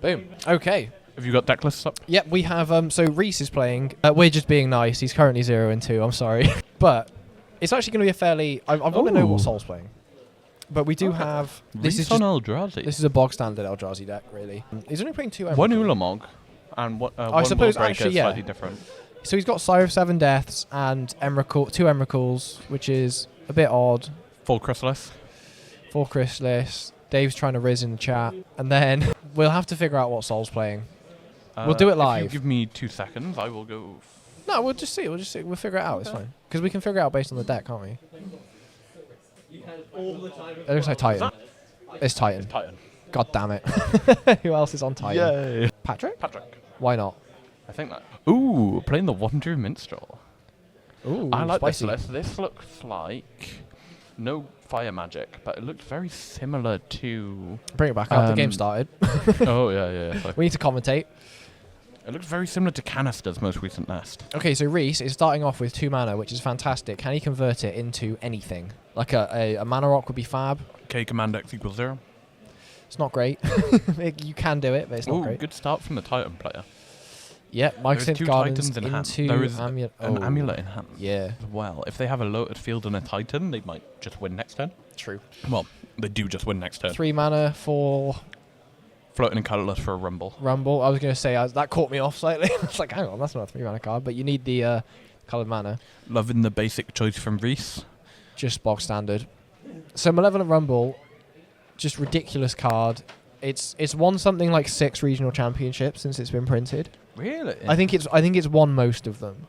Boom. Okay. Have you got deck lists up? Yep, we have. So Reese is playing. We're just being nice. He's currently 0-2. I'm sorry, but it's actually going to be a fairly. I want to know what Sol's playing, but we do have. This is on just, Eldrazi. This is a bog standard Eldrazi deck, really. He's only playing 2 Emrakul. One Ulamog, and one. I suppose Breaker actually, is yeah. slightly different. So he's got Sire of 7 Deaths and 2 Emrakuls, which is a bit odd. 4 Chrysalis. 4 Chrysalis. Dave's trying to Riz in the chat, and then we'll have to figure out what Sol's playing. We'll do it live. If you give me 2 seconds, I will go. No, we'll just see. We'll figure it out. It's fine. Because we can figure it out based on the deck, can't we? It looks like Titan. It's Titan. It's Titan. God damn it. Who else is on Titan? Yay. Patrick? Patrick. Why not? I think that. Ooh, playing the Wanderer Minstrel. Ooh, I like spicy. this list. This looks like no fire magic, but it looked very similar to. Bring it back up. The game started. Oh yeah. Sorry. We need to commentate. It looks very similar to Canister's most recent list. Okay, so Reese is starting off with 2 mana, which is fantastic. Can he convert it into anything? Like a mana rock would be fab. K command X equals 0. It's not great. You can do it, but it's not great. Good start from the Titan player. Yep, Microsynth Gardens Titans in hand. into There is Amulet. an Amulet in hand. Yeah. As well. If they have a loaded field and a Titan, they might just win next turn. True. Well, they do just win next turn. 3 mana for Floating and colourless for a Rumble. Rumble. I was going to say, that caught me off slightly. I was like, hang on, that's not a 3 mana card, but you need the coloured mana. Loving the basic choice from Reese. Just bog standard. So Malevolent Rumble, just ridiculous card. It's won something like 6 regional championships since it's been printed. Really? I think it's won most of them.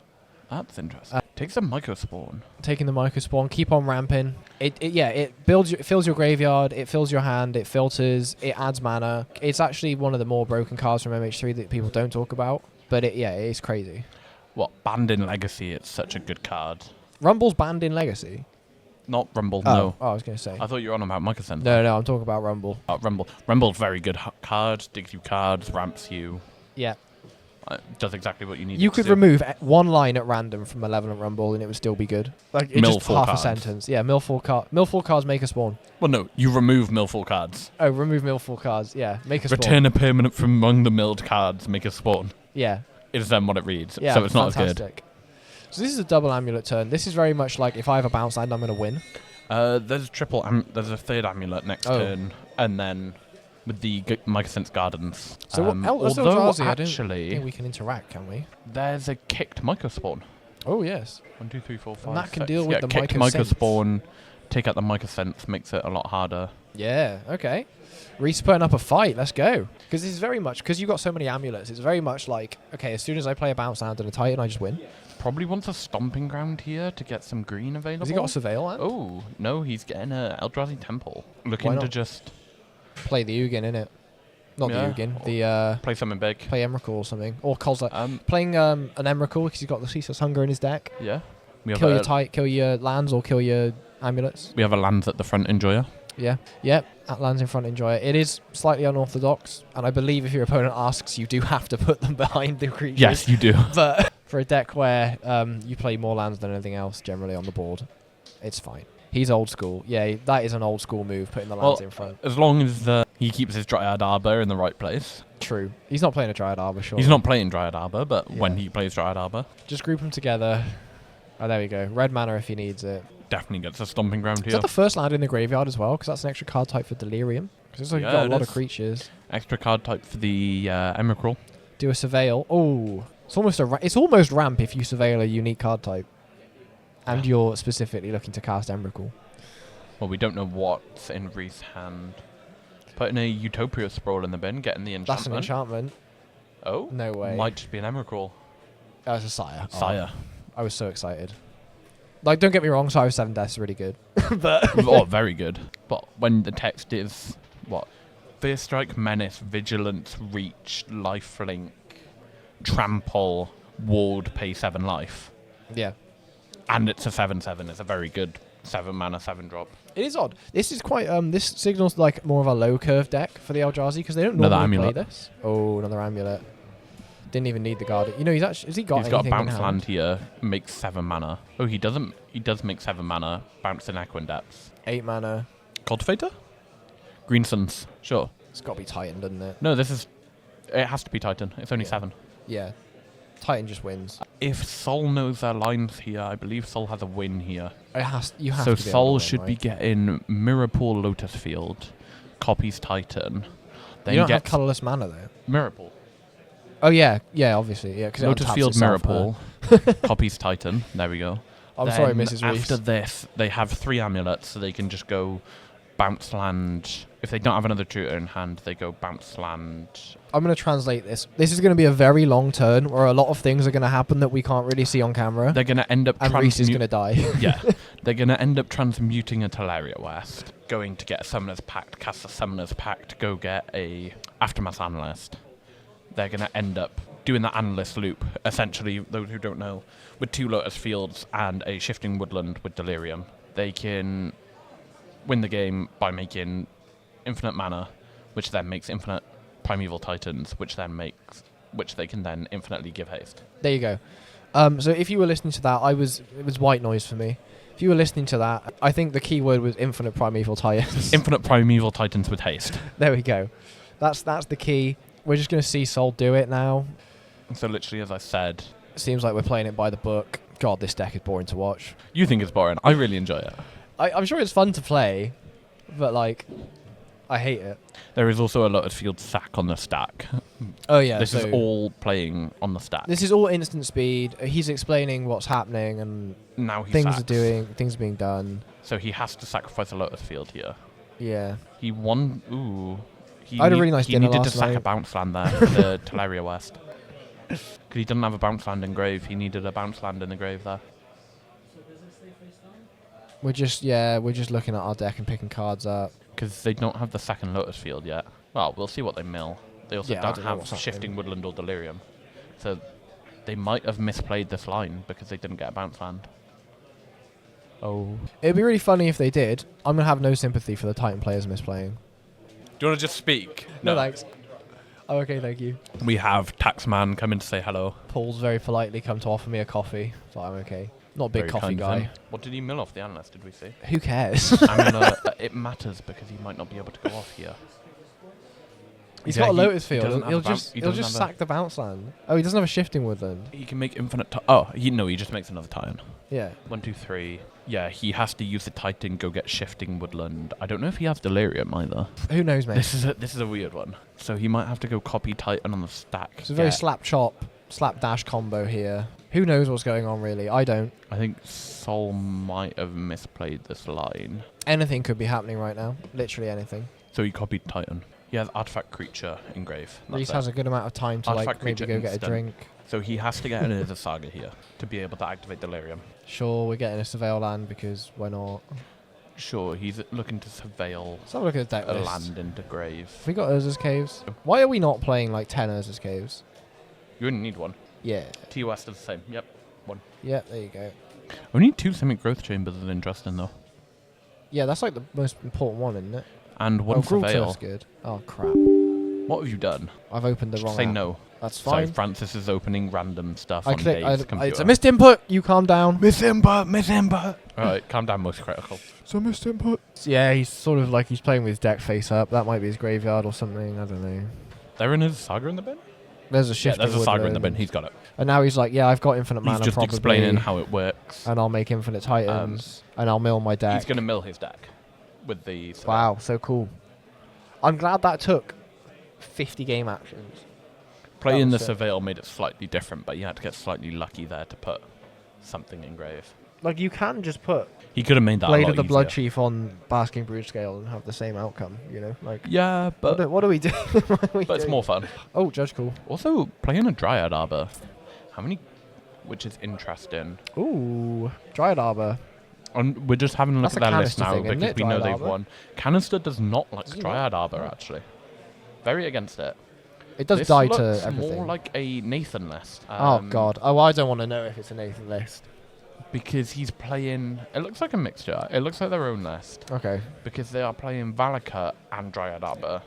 That's interesting. Takes a Microspawn. Taking the Microspawn, keep on ramping. It fills your graveyard, it fills your hand, it filters, it adds mana. It's actually one of the more broken cards from MH3 that people don't talk about. But it is crazy. What? Banned in Legacy, it's such a good card. Rumble's banned in Legacy. Not Rumble, no. Oh, I was going to say. I thought you were on about Microsynth. No, I'm talking about Rumble. Rumble. Rumble's very good card, digs you cards, ramps you. Yeah. Does exactly what you need. You could remove 1 line at random from Malevolent Rumble and it would still be good. Like it's just half a sentence. Yeah, mill 4 cards, make a spawn. Well, no, you remove mill 4 cards. Oh, remove mill 4 cards. Yeah, make a spawn. Return a permanent from among the milled cards, make a spawn. Yeah. Is then what it reads. Yeah, so it's not fantastic. As good. So this is a double Amulet turn. This is very much like if I have a bounce land, I'm going to win. There's a there's a 3rd Amulet next turn, and then with the Microsynth Gardens. So although Eldrazi, actually, I don't think we can interact, can we? There's a kicked Microspawn. Oh yes. 1, 2, 3, 4, 5. And that can 6. deal with the kicked Microspawn. Take out the Microsynth, makes it a lot harder. Yeah. Okay. Reese putting up a fight. Let's go. Because this is very much because you've got so many amulets. It's very much like as soon as I play a bounce land and a Titan, I just win. Probably wants a stomping ground here to get some green available. Has he got a Surveil land? Oh no, he's getting a Eldrazi Temple. Looking to just play the Ugin in it. Not the Ugin. The play something big. Play Emrakul or something. Or Kozak. Playing an Emrakul because he's got the Ceaseless Hunger in his deck. Yeah. Kill your lands or kill your amulets. We have a lands at the front Enjoyer. Yeah. Yep. At lands in front Enjoyer. It is slightly unorthodox, and I believe if your opponent asks, you do have to put them behind the creatures. Yes, you do. But for a deck where you play more lands than anything else generally on the board, it's fine. He's old school. Yeah, that is an old school move, putting the lands in front. As long as he keeps his Dryad Arbor in the right place. True. He's not playing a Dryad Arbor, sure. He's not playing Dryad Arbor, but when he plays Dryad Arbor. Just group them together. Oh, there we go. Red mana if he needs it. Definitely gets a stomping ground here. Is that the first land in the graveyard as well? Because that's an extra card type for Delirium. Because you've got a lot of creatures. Extra card type for the Emrakul. Do a Surveil. Oh, it's almost ramp if you Surveil a unique card type. And you're specifically looking to cast Emrakul. Well, we don't know what's in Reese's hand. Putting a Utopia Sprawl in the bin, getting the enchantment. That's an enchantment. Oh? No way. Might just be an Emrakul. Oh, it's a Sire. Sire. I was so excited. Like, don't get me wrong, Sire of 7 Deaths is really good. But oh, very good. But when the text is, what? Fear Strike, Menace, Vigilance, Reach, Lifelink, Trample, Ward, pay 7 life. Yeah. And it's a 7/7. It's a very good 7 mana, 7 drop. It is odd. This is quite, this signals like more of a low curve deck for the Eldrazi because they don't normally play this. Oh, another Amulet. Didn't even need the guard. You know, has he got a bounce land here, makes 7 mana. Oh, he doesn't. He does make 7 mana. Bounce in Equine Depths. 8 mana. Cultivator? Green Suns. Sure. It's got to be Titan, doesn't it? No, this is It has to be Titan. It's only 7. Yeah. Titan just wins. If Sol knows their lines here, I believe Sol has a win here. You have So to be able Sol to win, should be right? getting Mirror Pool Lotus Field, copies Titan. Then You don't have gets colourless mana, though. Mirror Pool. Oh, yeah. Yeah, obviously. Yeah, because Lotus Field, Mirror Pool, copies Titan. There we go. I'm sorry, Then Mrs. Reese. After this, they have 3 amulets, so they can just go bounce land. If they don't have another tutor in hand, they go bounce land. I'm going to translate this. This is going to be a very long turn where a lot of things are going to happen that we can't really see on camera. They're going to end up And Reese is going to die. Yeah. They're going to end up transmuting a Teleria West, going to get a Summoner's Pact, cast a Summoner's Pact, go get a Aftermath Analyst. They're going to end up doing the Analyst loop, essentially, those who don't know, with 2 Lotus Fields and a Shifting Woodland with Delirium. They can win the game by making infinite mana, which then makes infinite Primeval Titans, which they can then infinitely give haste. There you go. So if you were listening to that, it was white noise for me. If you were listening to that, I think the key word was infinite Primeval Titans. Infinite Primeval Titans with haste. There we go. That's the key. We're just going to see Sol do it now. So literally, as I said, Seems like we're playing it by the book. God, this deck is boring to watch. you think it's boring. I really enjoy it. I'm sure it's fun to play, but like, I hate it. There is also a Lotus Field sack on the stack. Oh yeah, This is so all playing on the stack. This is all instant speed. He's explaining what's happening and Now he things sacks. things are being done. So he has to sacrifice a Lotus Field here. Yeah. He won. Ooh. I had a really nice He dinner needed to last sack a night. bounce land there for the Teleria West. Because he doesn't have a bounce land in grave. He needed a bounce land in the grave there. We're just looking at our deck and picking cards up. Because they don't have the second Lotus Field yet. Well, we'll see what they mill. They also Yeah, I don't don't know have what's happening. Shifting Woodland or Delirium. So they might have misplayed this line because they didn't get a bounce land. Oh. It'd be really funny if they did. I'm gonna have no sympathy for the Titan players misplaying. Do you want to just speak? No thanks. Oh, okay, thank you. We have Taxman come in to say hello. Paul's very politely come to offer me a coffee, so I'm okay. Not a big Very coffee kind of guy. him. What did he mill off the analyst, did we see? Who cares? It matters because he might not be able to go off here. He's Yeah, got a he- Lotus he Field. doesn't have He'll a bounce- just he he'll doesn't just have a- sack the bounce land. Oh, he doesn't have a Shifting Woodland. He can make infinite... he just makes another Titan. Yeah. 1, 2, 3. Yeah, he has to use the Titan, go get Shifting Woodland. I don't know if he has Delirium either. Who knows, mate? This is a weird one. So he might have to go copy Titan on the stack. It's a very get- slap chop, slap dash combo here. Who knows what's going on really? I don't. I think Sol might have misplayed this line. Anything could be happening right now. Literally anything. So he copied Titan. He has Artifact Creature engrave. Reese has a good amount of time to Artifact maybe creature go get a instant. drink. So he has to get another Saga here to be able to activate Delirium. Sure, we're getting a Surveil land because why not? Sure, he's looking to surveil Let's have a look at the deck a list. land into grave. Have we got Urza's Caves? Why are we not playing like 10 Urza's Caves? You only need one. Yeah. TOS does the same. Yep, one. Yeah, there you go. We need 2 Simic Growth Chambers is interesting though. Yeah, that's like the most important one, isn't it? And one Gruul surveil. Turf's good. Oh, crap. What have you done? I've opened the Just wrong say app. no. That's So fine. Francis is opening random stuff I on click. Dave's computer. It's a missed input. You calm down. Miss input. Alright, calm down, most critical. So missed input. Yeah, he's sort of like he's playing with his deck face up. That might be his graveyard or something. I don't know. There in his Saga in the bin? There's a Yeah, shift. there's a Saga in the bin. He's got it. And now he's like, yeah, I've got infinite mana. He's just probably, explaining how it works. and I'll make infinite titans, and I'll mill my deck. He's going to mill his deck with the... Wow, so cool. I'm glad that took 50 game actions. Playing the That was Surveil made it slightly different, but you had to get slightly lucky there to put something in grave. Like, you can just put He could have made that a Blade lot of the Blood easier. Chief on Basking Brood Scale and have the same outcome, you know? Like, Yeah, but what do we do? What are we it's doing? more fun. Oh, Judge Cool. Also, playing a Dryad Arbor. How many... Which is interesting. Ooh, Dryad Arbor. And we're just having a look That's at a their list canister now thing, isn't because it, we know Dryad they've Arbor? won. Canister does not like Does he Dryad not? Arbor, Oh. actually. Very against it. It does This die looks to everything. more like a Nathan list. Oh, God. Oh, I don't want to know if it's a Nathan list. Because he's playing... It looks like a mixture. It looks like their own list. Okay. Because they are playing Valakut and Dryad Arbor.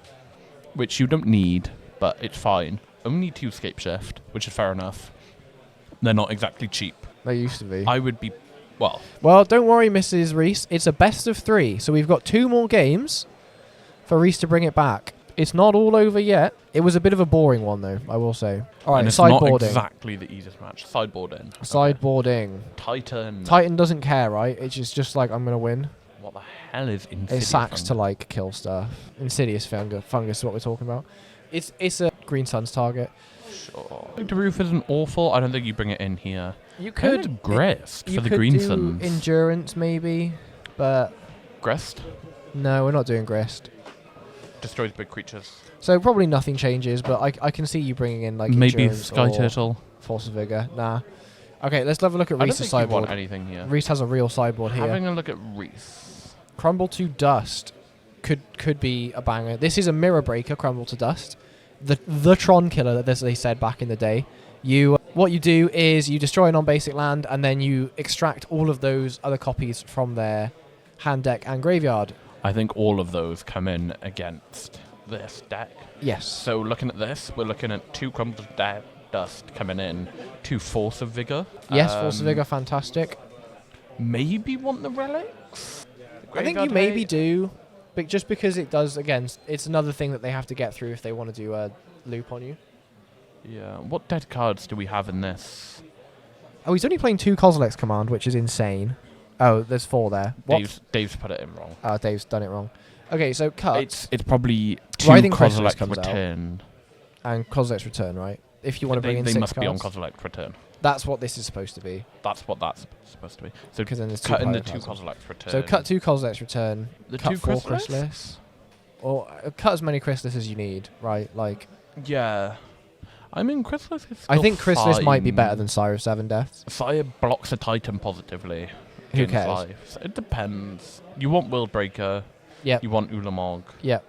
Which you don't need, but it's fine. Only 2 Scape Shift, which is fair enough. They're not exactly cheap. They used to be. I would be... Well, don't worry, Mrs. Reese. It's a best of 3, so we've got 2 more games for Reese to bring it back. It's not all over yet. It was a bit of a boring one, though, I will say. All right, and it's sideboarding. not exactly the easiest match. Sideboarding. Sideboarding. Okay. Titan. Titan doesn't care, right? It's just like, I'm going to win. What the hell is Insidious? It sacks fungus? to, like, kill stuff. Insidious fungus is what we're talking about. It's a Green Sun's target. Sure. The roof isn't awful. I don't think you bring it in here. You Kind could of Grist you for the could Green do Suns. Endurance, maybe, but Grist no, we're not doing Grist. destroys big creatures. So probably nothing changes, but I can see you bringing in, like, Maybe Endurance Sky or Turtle. Force of Vigor. Nah. Okay, let's have a look at I don't Reese's think you want sideboard. anything here. Reese has a real sideboard here. Having a look at Reese. Crumble to Dust could be a banger. This is a Mirror Breaker, Crumble to Dust. The Tron killer, as they said back in the day. What you do is you destroy a non-basic land, and then you extract all of those other copies from their hand, deck, and graveyard. I think all of those come in against this deck. Yes. So looking at this, we're looking at 2 Crumble to Dust coming in, 2 Force of Vigor. Yes, Force of Vigor, fantastic. Maybe want the relics? I think you maybe do, but just because it does, again, it's another thing that they have to get through if they want to do a loop on you. Yeah. What dead cards do we have in this? Oh, he's only playing 2 Kozilek's Command, which is insane. Oh, there's 4 there. What? Dave's put it in wrong. Oh, Dave's done it wrong. Okay, so cut. It's probably 2 Writhing Chrysalis Kozilek comes out. return. And Kozilek's Return, right? If you want to bring in They 6 must be on cards. Kozilek return. That's what this is supposed to be. That's what that's supposed to be. So Because then there's 2 cut in the 2 Pyroclasms. Kozilek return. So cut 2 Kozilek's Return. the cut 2 4 Chrysalis? Chrysalis. Or cut as many Chrysalis as you need, right? Like, Yeah. I mean, Chrysalis is I still think Chrysalis might be fine. better than Sire of 7 Deaths. Fire blocks a Titan positively. Who in cares? life. So it depends. You want World Breaker. Yep. You want Ulamog. Yep.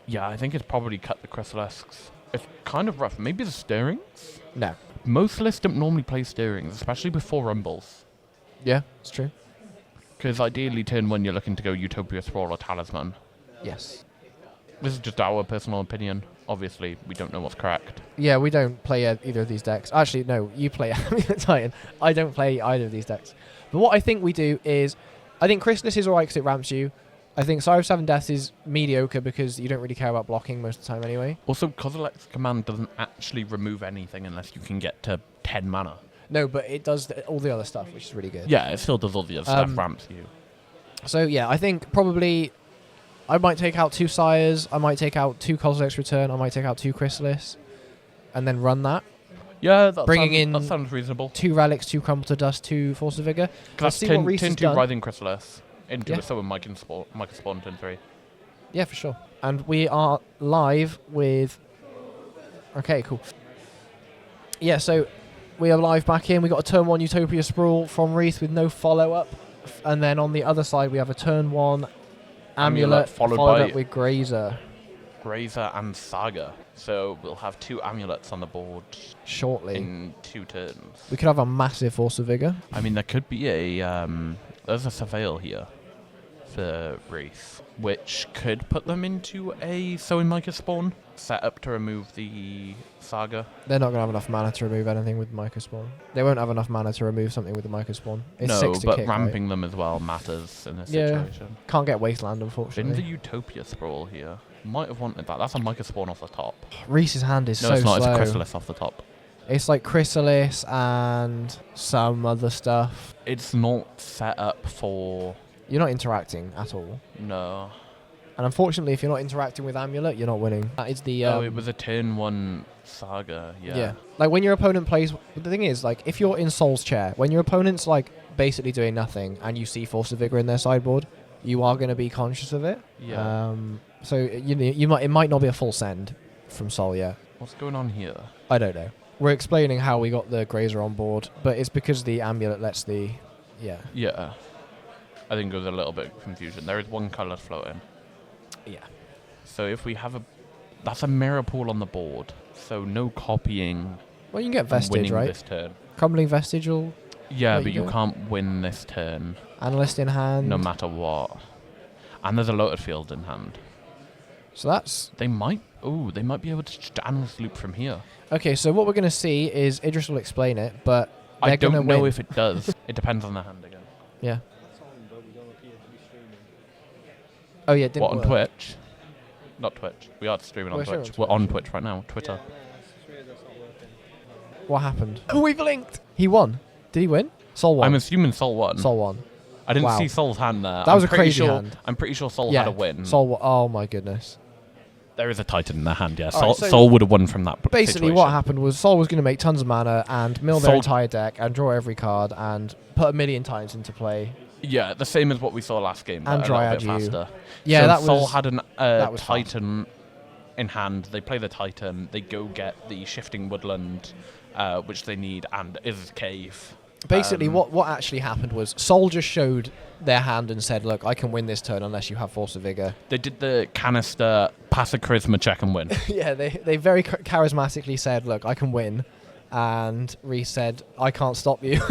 Yeah, I think it's probably cut the Chrysalisks. It's kind of rough. Maybe the Stirrings? No. Most lists don't normally play Stirrings, especially before Rumbles. Yeah, it's true. Because ideally turn 1 you're looking to go Utopia Sprawl or Talisman. Yes. This is just our personal opinion. Obviously, we don't know what's correct. Yeah, we don't play either of these decks. Actually, no, you play Amulet Titan. I don't play either of these decks. But what I think we do is, I think Chrysalis is alright because it ramps you. I think Sire of 7 Deaths is mediocre because you don't really care about blocking most of the time anyway. Also, Kozilek's command doesn't actually remove anything unless you can get to 10 mana. No, but it does all the other stuff, which is really good. Yeah, it still does all the other stuff, ramps you. So yeah, I think probably I might take out 2 Sires, I might take out 2 Kozilek's Return, I might take out 2 Chrysalis, and then run that. Yeah, Bringing that sounds reasonable. 2 Relics, 2 Crumble to Dust, 2 Force of Vigor. Let's see what Reese has 2 done. Writhing Chrysalis into Yeah. a Soul Micah Spawn turn 3. Yeah, for sure. And we are live with... Okay, cool. Yeah, so we are live back in. We got a turn 1 Utopia Sprawl from Reese with no follow-up. And then on the other side, we have a turn 1 Amulet followed up with Grazer. Grazer and Saga. So we'll have 2 amulets on the board Shortly. in 2 turns. We could have a massive Force of Vigor. I mean, there could be a... there's a Surveil here for Reese, which could put them into a Sowing Micah Spawn set up to remove the Saga. They're not going to have enough mana to remove anything with Micah Spawn. They won't have enough mana to remove something with the Micah Spawn. It's No, 6 to but kick, ramping right? them as well matters in this Yeah. situation. Can't get Wasteland, In the unfortunately. Utopia Sprawl here. Might have wanted that. That's a Micah Spawn off the top. Reese's hand is No, so it's not. slow. It's a Chrysalis off the top. It's like Chrysalis and some other stuff. It's not set up for... You're not interacting at all. No. And unfortunately, if you're not interacting with Amulet, you're not winning. That is the... Oh, it was a turn 1 Saga. Yeah. Like, when your opponent plays... The thing is, like, if you're in Soul's Chair, when your opponent's, like, basically doing nothing and you see Force of Vigor in their sideboard, you are going to be conscious of it. Yeah. So, it might not be a full send from Soul yet. What's going on here? I don't know. We're explaining how we got the Grazer on board, but it's because the Amulet lets the... Yeah. Yeah. I think there was a little bit of confusion. There is 1 colour floating. Yeah. So if we have a... That's a mirror pool on the board. So no copying. Well, you can get and Vestige, winning right? this turn. Crumbling Vestigial, Yeah, There but you you go. can't win this turn. Analyst in hand. No matter what. And there's a loaded field in hand. So that's... They might... Ooh, they might be able to just analyst loop from here. Okay, so what we're going to see is Idris will explain it, but I they're going to don't know win. if it does. It depends on the hand again. Yeah. Oh, yeah, it didn't What, on work. Twitch? Not Twitch. We are streaming on We're streaming Twitch. on We're on Twitch right now. Twitter. What happened? We blinked. He won. Did he win? Sol won. I'm assuming Sol won. Sol won. I didn't Wow. see Sol's hand there. That was I'm a pretty crazy sure, hand. I'm pretty sure Sol Yeah. had a win. Sol won. Oh my goodness. There is a Titan in their hand, yeah. Alright, so Sol would have won from that Basically, situation. what happened was Sol was going to make tons of mana and mill their Sol- entire deck and draw every card and put a million times into play. Yeah, the same as what we saw last game, And but a little bit Dryad you. faster. Yeah, so that Sol was. had an that was fast. Titan in hand. They play the Titan. They go get the Shifting Woodland, which they need, and Izz's Cave. Basically, what actually happened was Sol just showed their hand and said, "Look, I can win this turn unless you have Force of Vigor." They did the canister, pass a charisma check and win. Yeah, they very charismatically said, "Look, I can win," and Reese said, "I can't stop you."